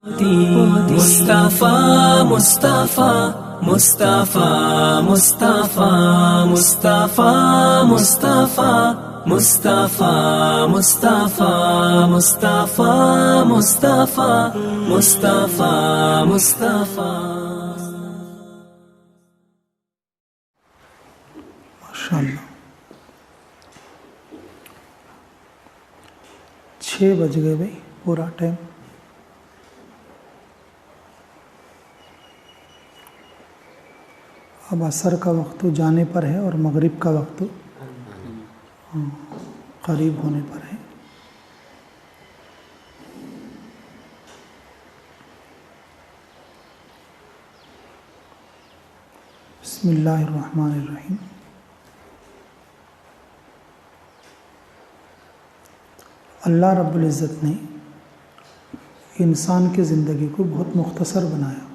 मुस्तफा मुस्तफा मुस्तफा मुस्तफा मुस्तफा मुस्तफा मुस्तफा मुस्तफा मुस्तफा मुस्तफा मुस्तफा मुस्तफा। माशाअल्लाह 6 बज गए भाई, पूरा टाइम। अब असर का वक्त जाने पर है और मगरिब का वक्त करीब होने पर है। बिस्मिल्लाहिर्रहमानिर्रहीम। अल्लाह रब्बुल इज़्ज़त ने इंसान की ज़िंदगी को बहुत मुख्तसर बनाया।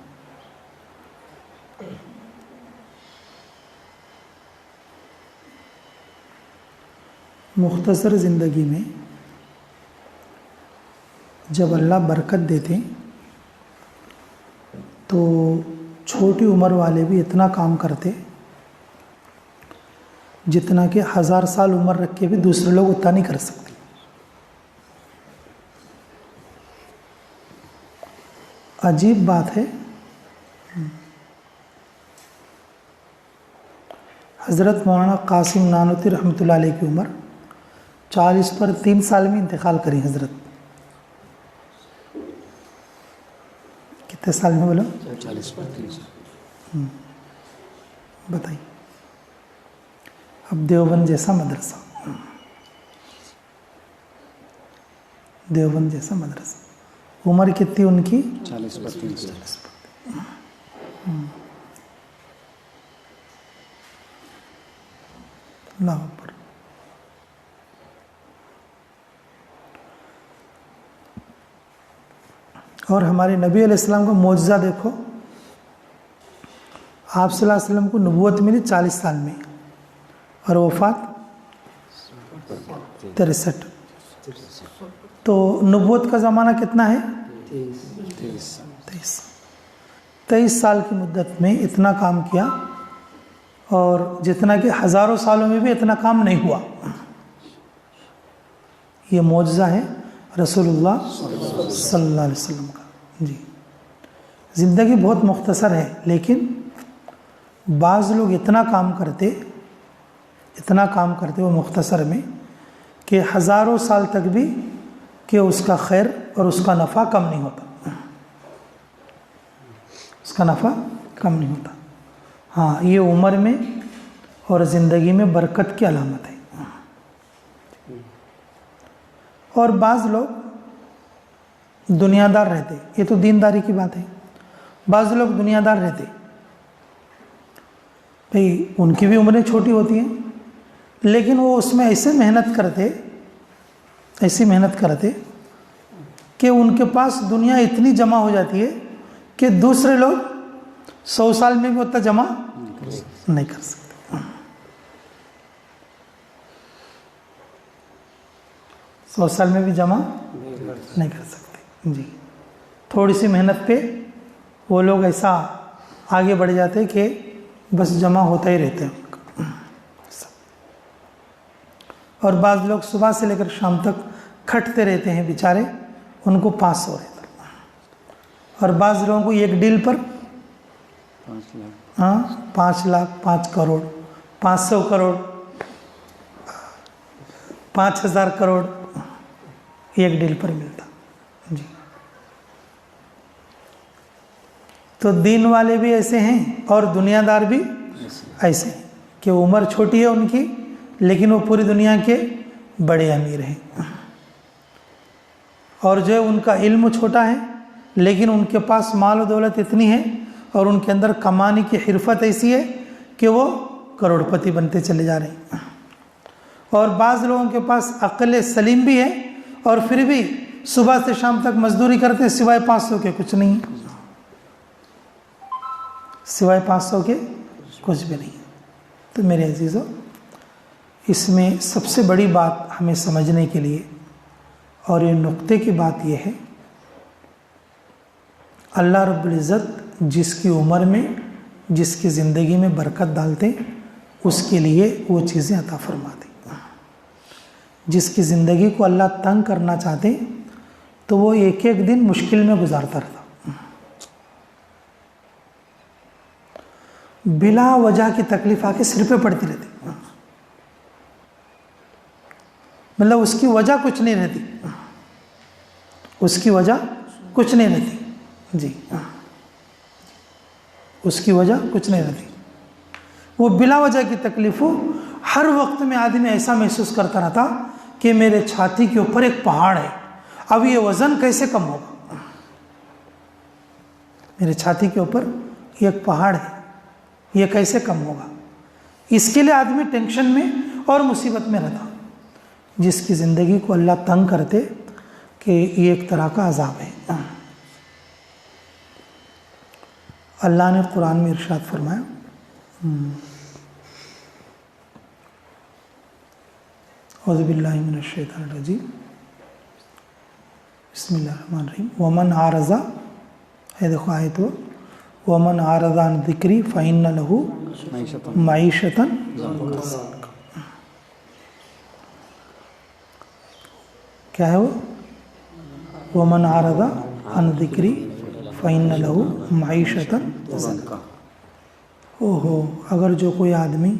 मुख्तसर ज़िंदगी में जब अल्लाह बरकत देते तो छोटी उम्र वाले भी इतना काम करते जितना कि 1000 साल उम्र रख के भी दूसरे लोग उतना नहीं कर सकते। अजीब बात है, हज़रत मौलाना कासिम नानूती रहमतुल्लाह अलैह की उम्र 40 पर 3 साल में इंतकाल करी। हज़रत कितने साल में बोलो? 40 पर 3 साल। बताइए। अब देवबंद जैसा मदरसा, देवबंद जैसा मदरसा, उम्र कितनी उनकी? 40 पर 3 साल। अल्लाह अकबर। और हमारे नबी अलैहिस्सलाम का मौजज़ा देखो, आप सल्लल्लाहु अलैहि वसल्लम को नबूवत मिली 40 साल में और वफ़ात 63। तो नबूवत का ज़माना कितना है? 23 साल की मुद्दत में इतना काम किया, और जितना कि हज़ारों सालों में भी इतना काम नहीं हुआ। ये मौजज़ा है रसूलुल्लाह सल्लल्लाहु अलैहि वसल्लम का। जी, ज़िंदगी बहुत मुख्तसर है, लेकिन बाज़ लोग इतना काम करते वो मुख्तसर में कि हज़ारों साल तक भी कि उसका खैर और उसका नफ़ा कम नहीं होता, उसका नफ़ा कम नहीं होता। हाँ, ये उम्र में और ज़िंदगी में बरकत की अलामत है। और बाज़ लोग दुनियादार रहते, ये तो दीनदारी की बात है। बाज़ लोग दुनियादार रहते भाई, उनकी भी उम्रें छोटी होती हैं, लेकिन वो उसमें ऐसी मेहनत करते कि उनके पास दुनिया इतनी जमा हो जाती है कि दूसरे लोग 100 साल में भी उतना जमा नहीं कर सकते। 100 साल में भी जमा नहीं कर सकते। जी, थोड़ी सी मेहनत पे वो लोग ऐसा आगे बढ़ जाते हैं कि बस जमा होता ही रहता है उनका। और बाज़ लोग सुबह से लेकर शाम तक खटते रहते हैं बेचारे, उनको 500 रहता है। और बाज़ लोगों को एक डील पर 5 लाख 5 करोड़ 500 करोड़ 5000 करोड़ एक डील पर मिलता। जी, तो दीन वाले भी ऐसे हैं और दुनियादार भी ऐसे हैं कि उम्र छोटी है उनकी, लेकिन वो पूरी दुनिया के बड़े अमीर हैं। और जो उनका इल्म छोटा है, लेकिन उनके पास माल और दौलत इतनी है और उनके अंदर कमाने की हिरफत ऐसी है कि वो करोड़पति बनते चले जा रहे हैं। और बाज़ लोगों के पास अक्ल सलीम भी है और फिर भी सुबह से शाम तक मजदूरी करते हैं, सिवाय 500 के कुछ नहीं, सिवाय 500 के कुछ भी नहीं। तो मेरे अजीज़ों, इसमें सबसे बड़ी बात हमें समझने के लिए और ये नुक्ते की बात यह है अल्लाह रब्बुल इज़्ज़त जिसकी उम्र में, जिसकी ज़िंदगी में बरकत डालते उसके लिए वो चीज़ें अता फरमाते। जिसकी ज़िंदगी को अल्लाह तंग करना चाहते तो वो एक एक दिन मुश्किल में गुजारता रहता, बिला वजह की तकलीफ आके सिर पे पड़ती रहती, मतलब उसकी वजह कुछ नहीं रहती, उसकी वजह कुछ नहीं रहती जी, उसकी वजह कुछ नहीं रहती। वो बिला वजह की तकलीफ हो, हर वक्त में आदमी ऐसा महसूस करता रहता कि मेरे छाती के ऊपर एक पहाड़ है, अब ये वजन कैसे कम होगा, मेरे छाती के ऊपर एक पहाड़ है, ये कैसे कम होगा। इसके लिए आदमी टेंशन में और मुसीबत में रहता। जिसकी ज़िंदगी को अल्लाह तंग करते कि ये एक तरह का अजाब है। अल्लाह ने कुरान में इरशाद फरमाया, औज़ु बिल्लाहि मिनश शैतानिर रजीम, बिस्मिल्लाहिर्रहमानिर्रहीम, वमन आरज़ा, है देखो आयत वो, वमन आरज़ा अन ज़िक्री फ़इन्न लहू मईशतन, क्या है वो, वमन आरज़ा अन ज़िक्री फ़इन्न लहू मईशतन। ओहो, अगर जो कोई आदमी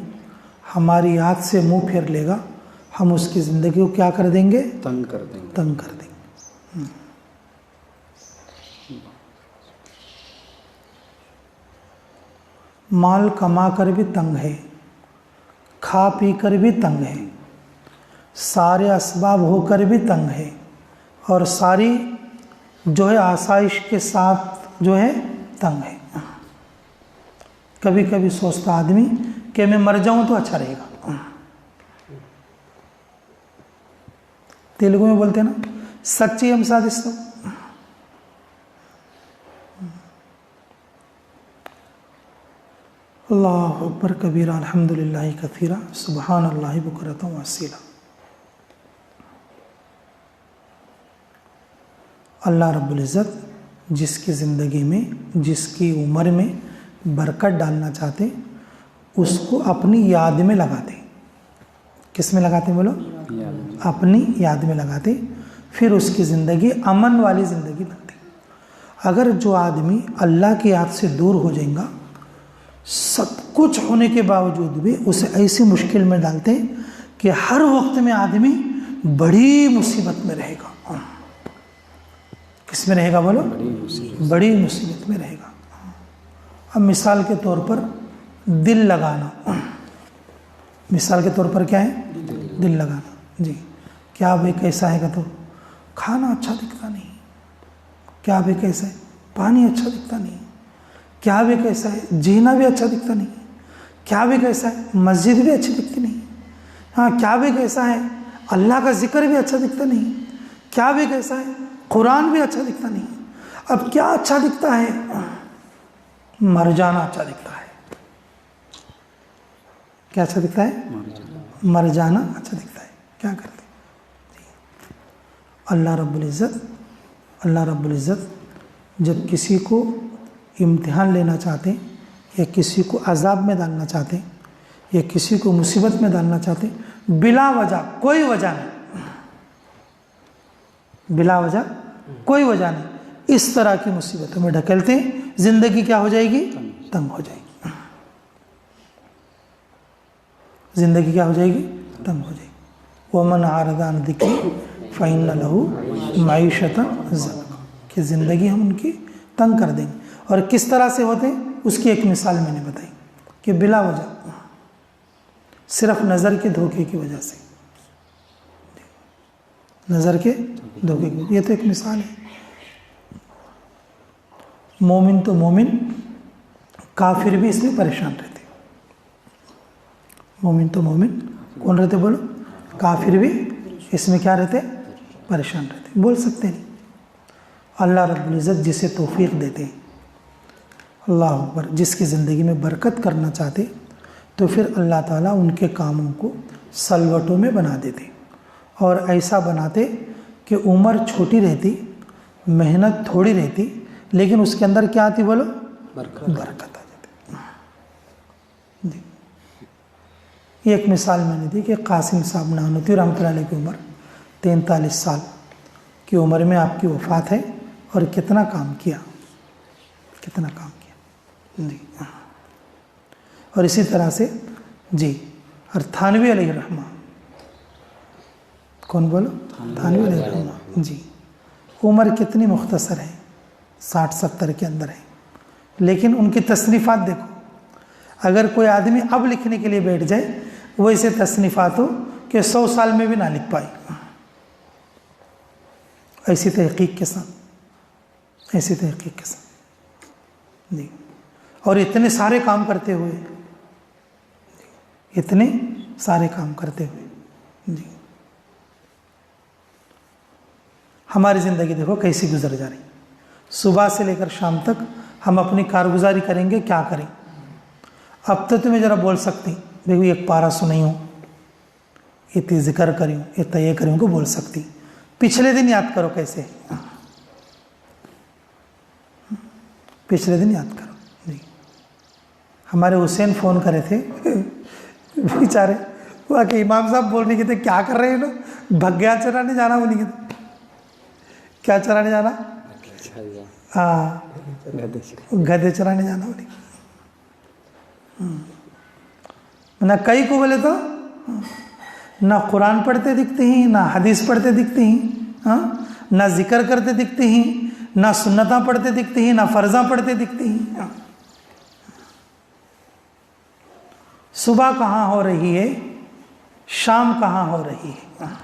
हमारी याद से मुंह फेर लेगा, हम उसकी ज़िंदगी को क्या कर देंगे, तंग कर देंगे, तंग कर देंगे। माल कमा कर भी तंग है, खा पी कर भी तंग है, सारे असबाब होकर भी तंग है, और सारी जो है आसाइश के साथ जो है तंग है। कभी कभी सोचता आदमी कि मैं मर जाऊं तो अच्छा रहेगा। तेलुगु में बोलते हैं ना, सच्ची हम साधिस्तों। अल्लाहु अकबर कबीरा, अल्हम्दुलिल्लाहि कसीरा, सुब्हानल्लाहि बुकरतन व असीला। अल्लाह रब्बुल इज़्ज़त जिसकी ज़िंदगी में, जिसकी उम्र में बरकत डालना चाहते उसको अपनी याद में लगाते। किस में लगाते बोलो, अपनी याद में लगाते, फिर उसकी ज़िंदगी अमन वाली ज़िंदगी बनती। अगर जो आदमी अल्लाह की याद से दूर हो जाएगा, सब कुछ होने के बावजूद भी उसे ऐसी मुश्किल में डालते कि हर वक्त में आदमी बड़ी मुसीबत में रहेगा। किस में रहेगा बोलो, बड़ी मुसीबत में रहेगा। अब मिसाल के तौर पर दिल लगाना, मिसाल के तौर पर क्या है, दिल लगाना जी। क्या भाई कैसा है, तो खाना अच्छा दिखता नहीं, क्या भाई कैसा है, पानी अच्छा दिखता नहीं, क्या भी कैसा है, जीना भी अच्छा दिखता नहीं, क्या भी कैसा है, मस्जिद भी अच्छी दिखती नहीं, हाँ क्या भी कैसा है, अल्लाह का जिक्र भी अच्छा दिखता नहीं, क्या भी कैसा है, कुरान भी अच्छा दिखता नहीं। अब क्या अच्छा दिखता है, मर जाना अच्छा दिखता है। क्या अच्छा दिखता है, मर जाना अच्छा दिखता है। क्या करते अल्लाह रब्बुल इज़्ज़त जब किसी को इम्तिहान लेना चाहते या किसी को अजाब में डालना चाहते या किसी को मुसीबत में डालना चाहते, बिला वजह, कोई वजह नहीं, बिला वजह कोई वजह नहीं, इस तरह की मुसीबतों में ढकेलते हैं, जिंदगी क्या हो जाएगी, तंग हो जाएगी। जिंदगी क्या हो जाएगी, तंग हो जाएगी। वमन आरज़ा अन ज़िक्री फ़इन्न लहू मईशतन ज़ंका, कि ज़िंदगी हम उनकी तंग कर देंगे। और किस तरह से होते हैं, उसकी एक मिसाल मैंने बताई कि बिला वजह, सिर्फ नज़र के धोखे की वजह से, नज़र के धोखे की, ये तो एक मिसाल है। मोमिन तो मोमिन, काफिर भी इसमें परेशान रहते। मोमिन तो मोमिन कौन रहते बोलो, काफिर भी इसमें क्या रहते, परेशान रहते, बोल सकते नहीं। अल्लाह रब्बुल इज़्ज़त जिसे तौफीक देते, अल्लाह अकबर, जिसकी ज़िंदगी में बरकत करना चाहते तो फिर अल्लाह ताला उनके कामों को सलवटों में बना देते और ऐसा बनाते कि उम्र छोटी रहती, मेहनत थोड़ी रहती, लेकिन उसके अंदर क्या आती बोलो? बरकत। बरकत आ जाती। जी, एक मिसाल मैंने दी कि कासिम साहब नानूती रहमतुल्लाह अलैह की उम्र 43 साल की उम्र में आपकी वफ़ात है, और कितना काम किया, कितना काम किया जी। और इसी तरह से जी, और थानवी अलैहि रहमा, कौन बोलो? थानवी अलैहि रहमा जी, उम्र कितनी मुख्तसर है, 60-70 के अंदर है, लेकिन उनकी तसनीफ़ात देखो, अगर कोई आदमी अब लिखने के लिए बैठ जाए वो ऐसे तसनीफ़ात हो कि 100 साल में भी ना लिख पाए, ऐसी तहक़ीक़ के साथ, ऐसी तहक़ीक़ के साथ जी। और इतने सारे काम करते हुए, इतने सारे काम करते हुए जी, हमारी ज़िंदगी देखो कैसी गुजर जा रही। सुबह से लेकर शाम तक हम अपनी कारगुजारी करेंगे, क्या करें? अब तो तुम्हें ज़रा बोल सकती, देखो एक पारा सुनी हूँ, इतनी जिक्र करी हूँ, इतना ये करी हूँ को बोल सकती। पिछले दिन याद करो कैसे, पिछले दिन याद करो जी। हमारे हुसैन फ़ोन करे थे बेचारे, वो आके इमाम साहब बोल रहे थे क्या कर रहे हैं लोग, भग्या चराने जाना बोली थे, क्या चराने जाना? हाँ, गधे चराने जाना बोली। ना कई को बोले तो ना कुरान पढ़ते दिखते हैं, ना हदीस पढ़ते दिखते हैं, हाँ, ना जिक्र करते दिखते हैं, ना सुन्नता पढ़ते दिखते हैं, ना फर्जा पढ़ते दिखते हैं। हाँ। सुबह कहाँ हो रही है, शाम कहाँ हो रही है, हाँ।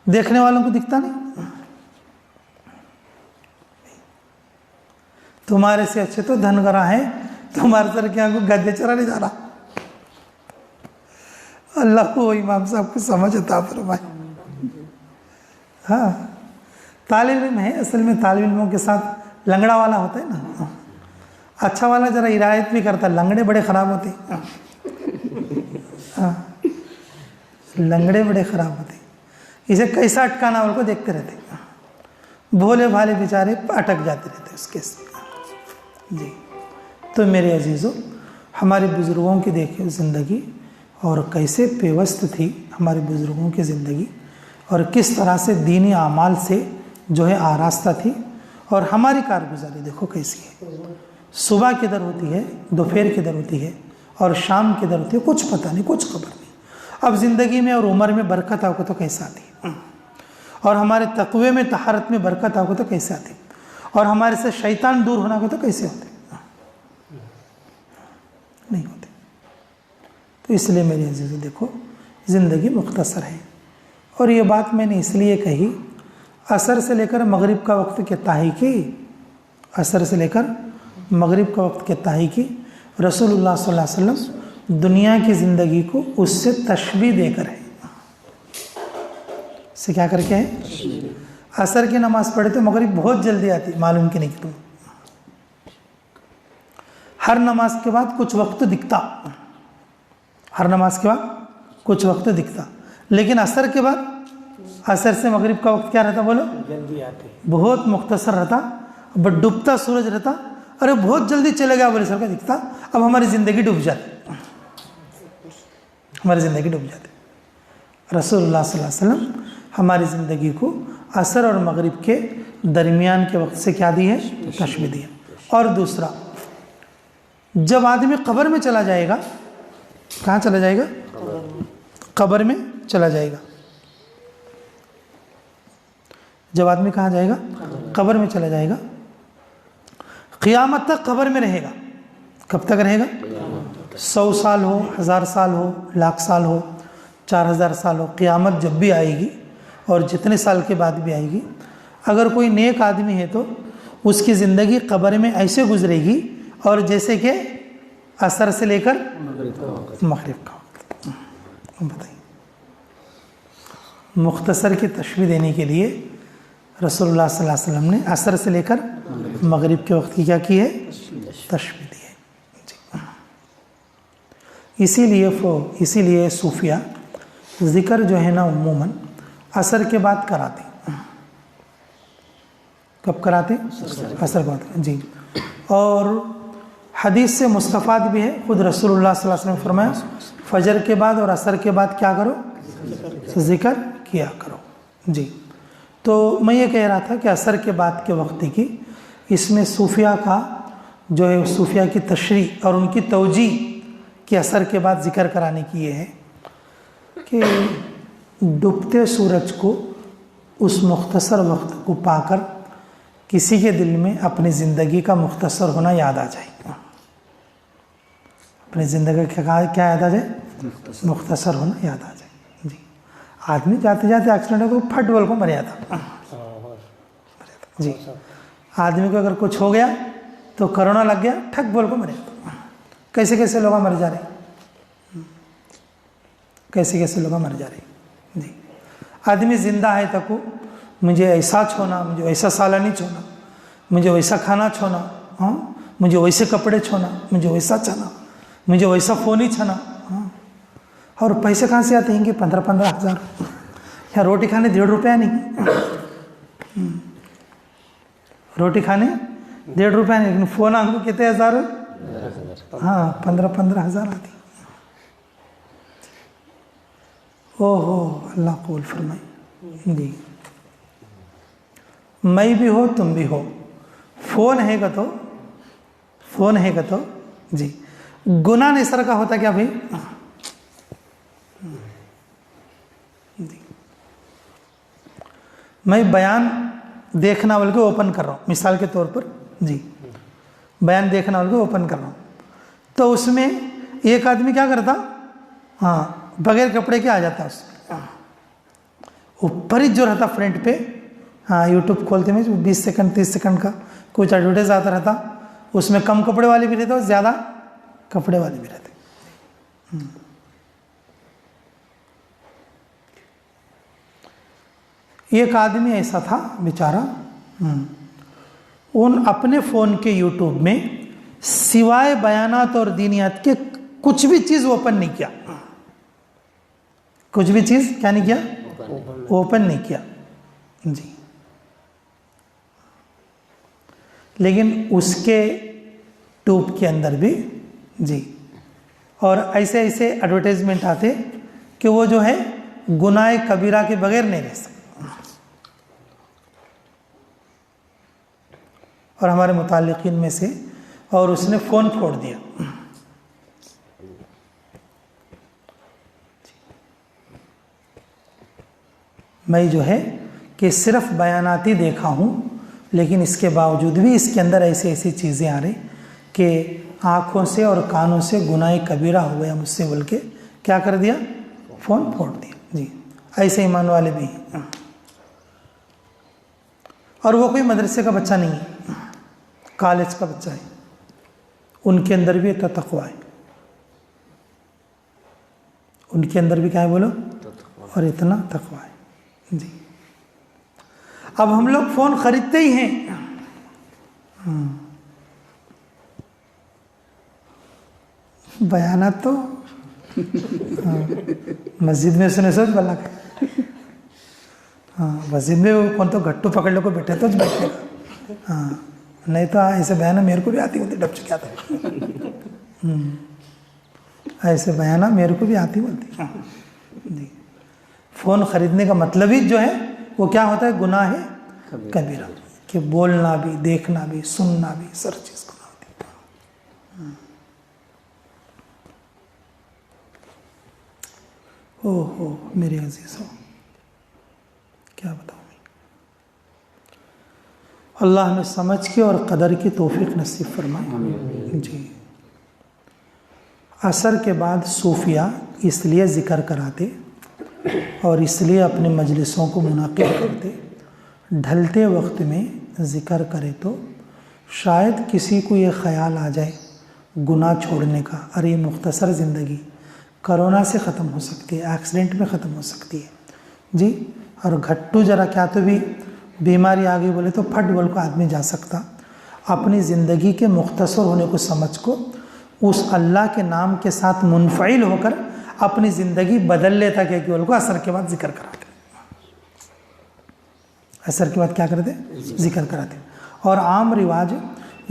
देखने वालों को दिखता नहीं। तुम्हारे से अच्छे तो धनगरा है, तुम्हारे सर के आंखों गद्दे चराने जा रहा। अल्लाह को इमाम साहब को समझ अता फरमाए। हाँ, तालिब इल्म है, असल में तालिब इल्मों के साथ लंगड़ा वाला होता है ना, अच्छा वाला जरा इरायत भी करता, लंगड़े बड़े ख़राब होते। हाँ, लंगड़े बड़े ख़राब होते, इसे कैसा अटकाना उनको देखते रहते, भोले भाले बेचारे अटक जाते रहते उसके जी। तो मेरे अजीज़ों, हमारे बुज़ुर्गों की देखिए ज़िंदगी, और कैसे पेवस्त थी हमारे बुज़ुर्गों की ज़िंदगी, और किस तरह से दीनी आमाल से जो है आरास्ता थी। और हमारी कारगुजारी देखो कैसी है, सुबह किधर होती है, दोपहर किधर होती है, और शाम किधर होती है, कुछ पता नहीं, कुछ खबर नहीं। अब ज़िंदगी में और उम्र में बरकत आपको तो कैसे आती है, और हमारे तक़वे में, तहारत में बरकत आपको तो कैसे आती, और हमारे से शैतान दूर होना को तो कैसे होते, नहीं होते। तो इसलिए मेरी अजीज़ों देखो, ज़िंदगी मुख्तसर है। और ये बात मैंने इसलिए कही, असर से लेकर मगरिब का वक्त कहता है कि, असर से लेकर मगरिब का वक्त कहता है कि रसूलुल्लाह सल्लल्लाहु अलैहि वसल्लम दुनिया की ज़िंदगी को उससे तशबीह देकर है, से क्या करके है, असर की नमाज़ पढ़े तो मगरिब बहुत जल्दी आती, मालूम कि नहीं कि तुम, हर नमाज के बाद कुछ वक्त दिखता, हर नमाज के बाद कुछ वक्त दिखता, लेकिन असर के बाद, असर से मगरिब का वक्त क्या रहता बोलो, जल्दी आते, बहुत मुख्तसर रहता, बट डूबता सूरज रहता, अरे बहुत जल्दी चले गया बोले सर का दिखता। अब हमारी ज़िंदगी डूब जाती, हमारी ज़िंदगी डूब जाती। रसूलुल्लाह सल्लल्लाहु अलैहि वसल्लम हमारी ज़िंदगी को असर और मगरिब के दरमियान के वक्त से क्या दी है, तशबीह दी है। और दूसरा, जब आदमी कब्र में चला जाएगा, कहाँ चला जाएगा, कब्र में चला जाएगा, जब आदमी कहाँ जाएगा, कब्र में चला जाएगा, क़ियामत तक कब्र में रहेगा। कब तक रहेगा, 100 साल हो, 1000 साल हो, लाख साल हो, 4000 साल हो, क़ियामत जब भी आएगी और जितने साल के बाद भी आएगी, अगर कोई नेक आदमी है तो उसकी ज़िंदगी कब्र में ऐसे गुजरेगी और जैसे कि असर से लेकर मगरिब का वक्त। बताइए, मुख्तसर की तशबीह देने के लिए रसूलुल्लाह सल्लल्लाहु अलैहि वसल्लम ने असर से लेकर मगरिब के वक्त की क्या की है, तशबीह दी है। इसीलिए सूफिया ज़िक्र जो है ना उम्मूमन असर के बाद कराते, कब कराते? असर के बाद जी। और हदीस से मुस्तफ़ाद भी है, खुद रसूलुल्लाह सल्लल्लाहु अलैहि वसल्लम ने फरमाया फजर के बाद और असर के बाद क्या करो? जिक्र किया करो जी। तो मैं ये कह रहा था कि असर के बाद के वक्त की इसमें सूफिया का जो है, सूफिया की तशरी और उनकी तवजी कि असर के बाद जिक्र कराने की ये है कि डूबते सूरज को उस मुख्तसर वक्त को पाकर किसी के दिल में अपनी ज़िंदगी का मुख्तसर होना याद आ जाए। अपनी ज़िंदगी का क्या याद आ जाए? मुख्तसर होना याद आ जाए जी। आदमी जाते जाते एक्सीडेंट हो तो फट बोल को मर जाता जी। आदमी को अगर कुछ हो गया तो कोरोना लग गया, ठक बोल को मर जाता। कैसे कैसे लोग मर जा रहे, कैसे कैसे लोग मर जा रहे जी। आदमी जिंदा है तक मुझे ऐसा छोना, मुझे ऐसा साला नहीं छोना, मुझे वैसा खाना छोना, हाँ, मुझे वैसे कपड़े छोना, मुझे वैसा छाना, मुझे वैसा फ़ोन ही छाना, हाँ। और पैसे कहाँ से आते हैं कि 15-15 हज़ार, या रोटी खाने 1.5 रुपया नहीं, रोटी खाने 1.5 रुपया नहीं, लेकिन फ़ोन आपको कितने हज़ार? हाँ, 15-15 हज़ार आती। ओहो, अल्लाह कबूल फरमाए जी। मैं भी हो तुम भी हो, फ़ोन है तो जी। गुनाह निसर का होता क्या भाई जी। मैं बयान देखना बोल के ओपन कर रहा हूँ, मिसाल के तौर पर जी, बयान देखना बोल के ओपन कर रहा हूँ, तो उसमें एक आदमी क्या करता, हाँ, बगैर कपड़े के आ जाता है उसमें, ऊपर ही जो रहता फ्रंट पे, हाँ, यूट्यूब खोलते में 20 सेकंड 30 सेकंड का कुछ एडवर्टाइज आता रहता, उसमें कम कपड़े वाले भी रहते और ज़्यादा कपड़े वाले भी रहते। एक आदमी ऐसा था बेचारा, उन अपने फ़ोन के यूट्यूब में सिवाय बयानात और दीनियात के कुछ भी चीज़ ओपन नहीं किया, कुछ भी चीज़ क्या नहीं किया? ओपन नहीं किया जी। लेकिन उसके ट्यूब के अंदर भी जी, और ऐसे ऐसे एडवर्टाइजमेंट आते कि वो जो है गुनाह कबीरा के बगैर नहीं रह सकता। और हमारे मुताल्लिकीन में से, और उसने फ़ोन फोड़ दिया। मैं जो है कि सिर्फ बयानाती देखा हूँ, लेकिन इसके बावजूद भी इसके अंदर ऐसी ऐसी चीज़ें आ रही कि आँखों से और कानों से गुनाह कबीरा हो गया मुझसे बोल के क्या कर दिया? फ़ोन फोड़ दिया जी। ऐसे ईमान वाले भी हैं, और वो कोई मदरसे का बच्चा नहीं है, कॉलेज का बच्चा है, उनके अंदर भी इतना तक़वा है, उनके अंदर भी क्या है बोलो? और इतना तक़वा है जी। अब हम लोग फ़ोन ख़रीदते ही हैं, बयानात तो मस्जिद में सुने सोच भला के, हाँ, मस्जिद में वो कौन तो घट्टू पकड़ लो को बैठे तो बैठेगा, हाँ, नहीं तो ऐसे बयाना मेरे को भी आती होती, डब चुका था, ऐसे बयाना मेरे को भी आती होती जी। फ़ोन ख़रीदने का मतलब ही जो है वो क्या होता है? गुनाह है कबीरा, कि बोलना भी, देखना भी, सुनना भी, सर चीज़ गुनाह होती है। ओहो मेरे अजीज़ों, क्या बताऊँ मैं। अल्लाह हमें समझ के और कदर की तौफीक नसीब फरमाए जी। असर के बाद सूफिया इसलिए ज़िक्र कराते और इसलिए अपने मजलिसों को मुनाकिब करते, ढलते वक्त में ज़िक्र करे तो शायद किसी को ये ख़याल आ जाए गुनाह छोड़ने का, अरे ये मुख्तसर ज़िंदगी कोरोना से ख़त्म हो सकती है, एक्सीडेंट में ख़त्म हो सकती है जी। और घट्टू जरा क्या तो भी बीमारी आ गई बोले तो फट बोल को आदमी जा सकता। अपनी ज़िंदगी के मुख्तसर होने को समझ को उस अल्लाह के नाम के साथ मुनफ़इल होकर अपनी ज़िंदगी बदल लेता, क्या कि बोल को असर के बाद जिक्र करा के असर के बाद क्या करते, जिक्र कराते। और आम रिवाज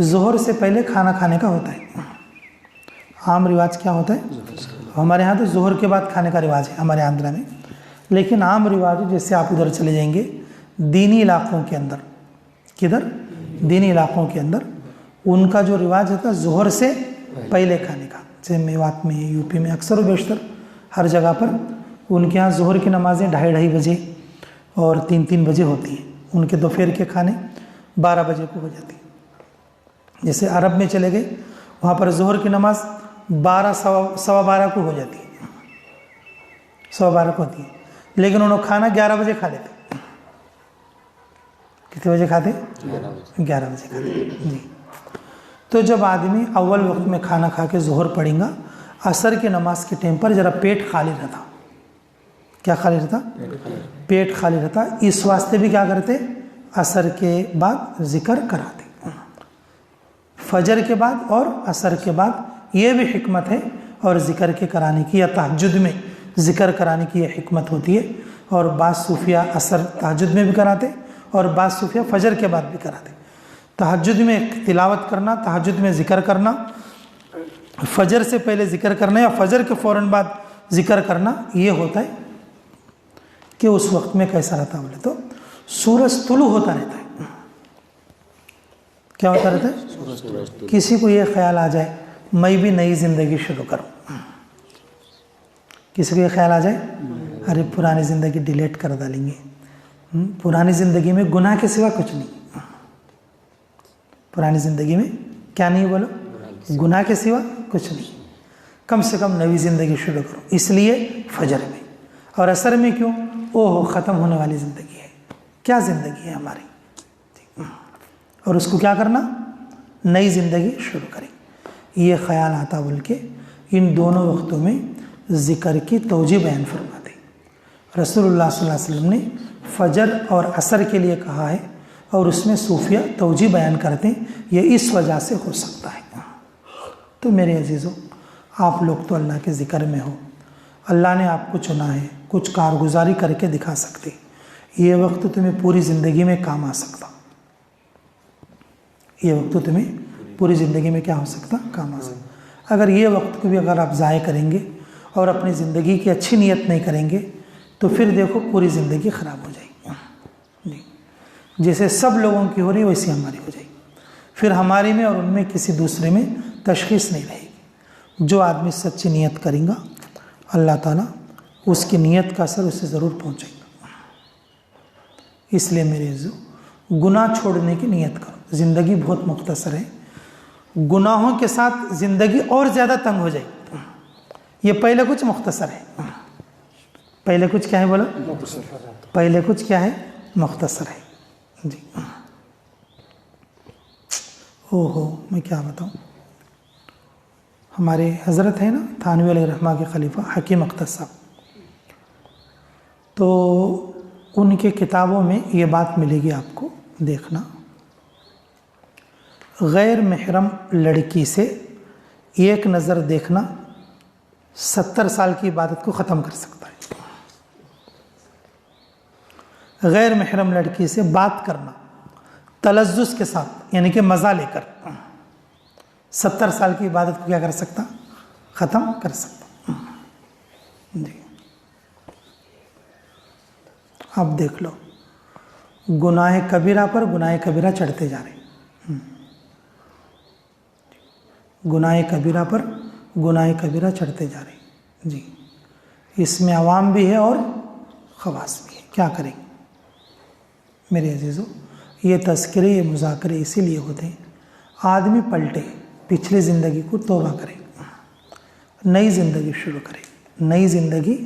ज़ोहर से पहले खाना खाने का होता है। आम रिवाज क्या होता है, हमारे यहाँ तो ज़ोहर के बाद खाने का रिवाज है हमारे आंध्रा में, लेकिन आम रिवाज जैसे आप उधर चले जाएंगे दीनी इलाकों के अंदर, किधर, दीनी इलाकों के अंदर उनका जो रिवाज होता है ज़ोहर से पहले खाने का। जैसे मेवात में, यूपी में अक्सर व बेशतर हर जगह पर उनके यहाँ ज़ोहर की नमाज़ें 2:30 बजे और 3-3 बजे होती हैं। उनके दोपहर के खाने 12 बजे को हो जाती है। जैसे अरब में चले गए वहाँ पर ज़ोहर की नमाज 12 सवा 12 को हो जाती है, 12:15 को होती है, लेकिन उन्होंने खाना 11 बजे खा लेते। कितने बजे खाते, 11 बजे खाते जी। तो जब आदमी अव्वल वक्त में खाना खा के ज़ोहर पढ़ेगा, असर की नमाज के टाइम पर ज़रा पेट खाली रहता। क्या खाली रहता, पेट खाली रहता। इस वास्ते भी क्या करते, असर के बाद जिक्र कराते, फजर के बाद और असर के बाद। ये भी हिकमत है, और ज़िक्र के कराने की या तहज्जुद में ज़िक्र कराने की ये हिकमत होती है। और बाज़ सूफिया असर तहज्जुद में भी कराते और बाज़ सूफिया फजर के बाद भी कराते। तहज्जुद में तिलावत करना, तहज्जुद में ज़िक्र करना, फजर से पहले ज़िक्र करना या फजर के फ़ौरन बाद ज़िक्र करना, ये होता है कि उस वक्त में कैसा रहता है बोले तो सूरज तुलू होता रहता है। क्या होता रहता है, किसी को ये ख्याल आ जाए मैं भी नई ज़िंदगी शुरू करूँ, किसी को ये ख्याल आ जाए अरे पुरानी ज़िंदगी डिलीट कर डालेंगे, पुरानी ज़िंदगी में गुनाह के सिवा कुछ नहीं, पुरानी ज़िंदगी में क्या नहीं बोलो, गुनाह के सिवा कुछ नहीं, कम से कम नई ज़िंदगी शुरू करो। इसलिए फजर में और असर में क्यों, ओहो ख़त्म होने वाली ज़िंदगी है, क्या ज़िंदगी है हमारी, और उसको क्या करना, नई ज़िंदगी शुरू करें। ये ख्याल आता बोल के इन दोनों वक्तों में ज़िक्र की तौजीह बयान फरमाते। रसूलुल्लाह सल्लल्लाहु अलैहि वसल्लम ने फजर और असर के लिए कहा है, और उसमें सूफिया तौजीह बयान करते हैं, ये इस वजह से हो सकता है। तो मेरे अजीज़ों, आप लोग तो अल्लाह के ज़िक्र में हो, अल्लाह ने आपको चुना है, कुछ कारगुजारी करके दिखा सकते। ये वक्त तुम्हें पूरी ज़िंदगी में काम आ सकता, ये वक्त तुम्हें पूरी ज़िंदगी में क्या हो सकता, काम आ सकता। अगर ये वक्त को भी अगर आप ज़ाय करेंगे और अपनी ज़िंदगी की अच्छी नीयत नहीं करेंगे तो फिर देखो पूरी ज़िंदगी ख़राब हो जाएगी जी। जैसे सब लोगों की हो रही वैसी हमारी हो जाएगी, फिर हमारी में और उनमें किसी दूसरे में तशख़ीस नहीं रहेगी। जो आदमी सच्ची नीयत करेगा अल्लाह ताला उसकी नीयत का असर उसे ज़रूर पहुँचेगा। इसलिए मेरे जो गुनाह छोड़ने की नीयत करो, ज़िंदगी बहुत मुख्तसर है, गुनाहों के साथ ज़िंदगी और ज़्यादा तंग हो जाएगी। ये पहले कुछ मुख्तसर है, पहले कुछ क्या है बोलो, पहले कुछ क्या है, मुख्तसर है जी। ओहो मैं क्या बताऊँ, हमारे हज़रत है ना थानवी अलैहिर्रहमा के खलीफा हकीम अख्तर साहब, तो उनके किताबों में ये बात मिलेगी आपको, देखना, गैर महरम लड़की से एक नज़र देखना 70 साल की इबादत को ख़त्म कर सकता है। गैर महरम लड़की से बात करना तलज्जुज़ के साथ, यानी कि मज़ा लेकर, 70 साल की इबादत को क्या कर सकता, ख़त्म कर सकता जी। अब देख लो, गुनाह कबीरा पर गुनाह कबीरा चढ़ते जा रहे, गुनाह कबीरा पर गुनाह कबीरा चढ़ते जा रहे जी। इसमें अवाम भी है और ख़वास भी है, क्या करेंगे मेरे अजीज़ों। ये तज़किरे, ये मुज़ाकरे इसीलिए होते हैं आदमी पलटे, पिछली ज़िंदगी को तौबा करे, नई ज़िंदगी शुरू करे, नई ज़िंदगी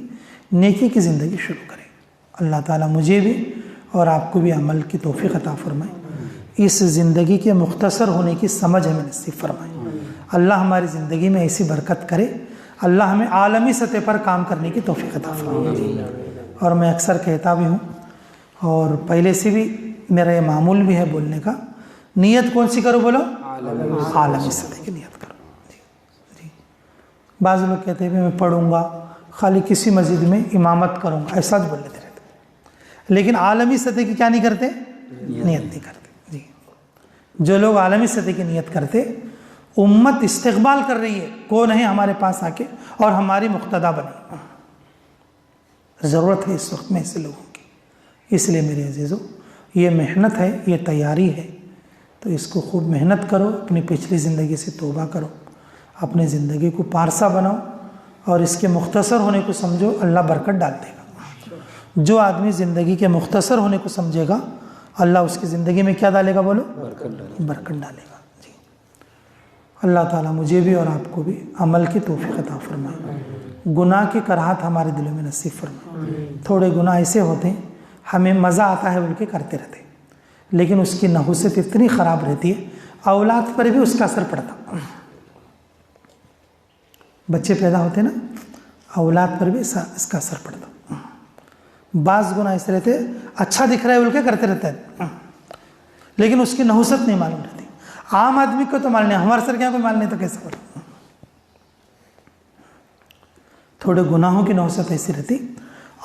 नेकी की ज़िंदगी शुरू करे। अल्लाह ताला मुझे भी और आपको भी अमल की तौफ़ीक़ अता फ़रमाए, इस ज़िंदगी के मुख्तसर होने की समझ हमें नसीब फ़रमाए। अल्लाह हमारी ज़िंदगी में ऐसी बरकत करे, अल्लाह हमें आलमी सतह पर काम करने की तौफ़ीक़ अता फ़रमाए। और मैं अक्सर कहता भी हूँ, और पहले से भी मेरा ये मामूल भी है बोलने का, नीयत कौन सी करो बोलो, आलमी सतह की नीयत करो जी जी। बाज़ लोग कहते हैं मैं पढ़ूँगा, खाली किसी मस्जिद में इमामत करूँगा, ऐसा बोल लेते रहते, लेकिन आलमी सतह की क्या नहीं करते, नियत नहीं करते जी। जो लोग आलमी सतह की नियत करते, उम्मत इस्तिकबाल कर रही है कौन है हमारे पास आके और हमारी मुक्तदा बने, ज़रूरत है इस वक्त में ऐसे लोगों की। इसलिए मेरे अजीज़ों, ये मेहनत है, ये तैयारी है, तो इसको खूब मेहनत करो, अपनी पिछली ज़िंदगी से तौबा करो, अपनी ज़िंदगी को पारसा बनाओ और इसके मुख्तसर होने को समझो, अल्लाह बरकत डाल देगा। जो आदमी ज़िंदगी के मुख्तसर होने को समझेगा, अल्लाह उसकी ज़िंदगी में क्या डालेगा, बोलो, बरकत डालेगा जी। अल्लाह ताला मुझे भी और आपको भी अमल की तौफीक अता फरमाए, गुनाह की कराहत हमारे दिलों में नसीब फरमाए। थोड़े गुनाह ऐसे होते हैं हमें मज़ा आता है बोल के करते रहते, लेकिन उसकी नहुसत इतनी ख़राब रहती है, औलाद पर भी उसका असर पड़ता। बच्चे पैदा होते ना, औलाद पर भी इसका असर पड़ता। बाज़ गुनाह ऐसे रहते, अच्छा दिख रहा है बोल के करते रहते हैं, लेकिन उसकी नहुसत नहीं मालूम रहती। आम आदमी को तो मालूम नहीं, हमारे सर क्या कोई मालूम नहीं तो कैसे बोले। थोड़े गुनाहों की नहुसत ऐसी रहती,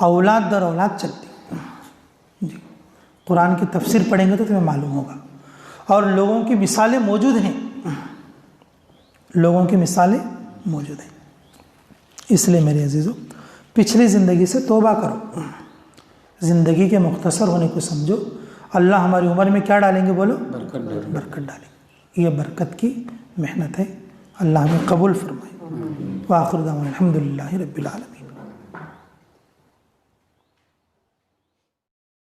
औलाद दर औलाद चलती जी। कुरान की तफसीर पढ़ेंगे तो तुम्हें मालूम होगा। और लोगों की मिसालें मौजूद हैं, लोगों की मिसालें मौजूद हैं। इसलिए मेरे अजीज़ों, पिछली ज़िंदगी से तौबा करो, ज़िंदगी के मुख्तसर होने को समझो। अल्लाह हमारी उम्र में क्या डालेंगे, बोलो, बरकत डालेंगे। ये बरकत की मेहनत है, अल्लाह हमें कबूल फरमाए। व आखिर दावाना अल्हम्दुलिल्लाहि रब्बिल आलमीन।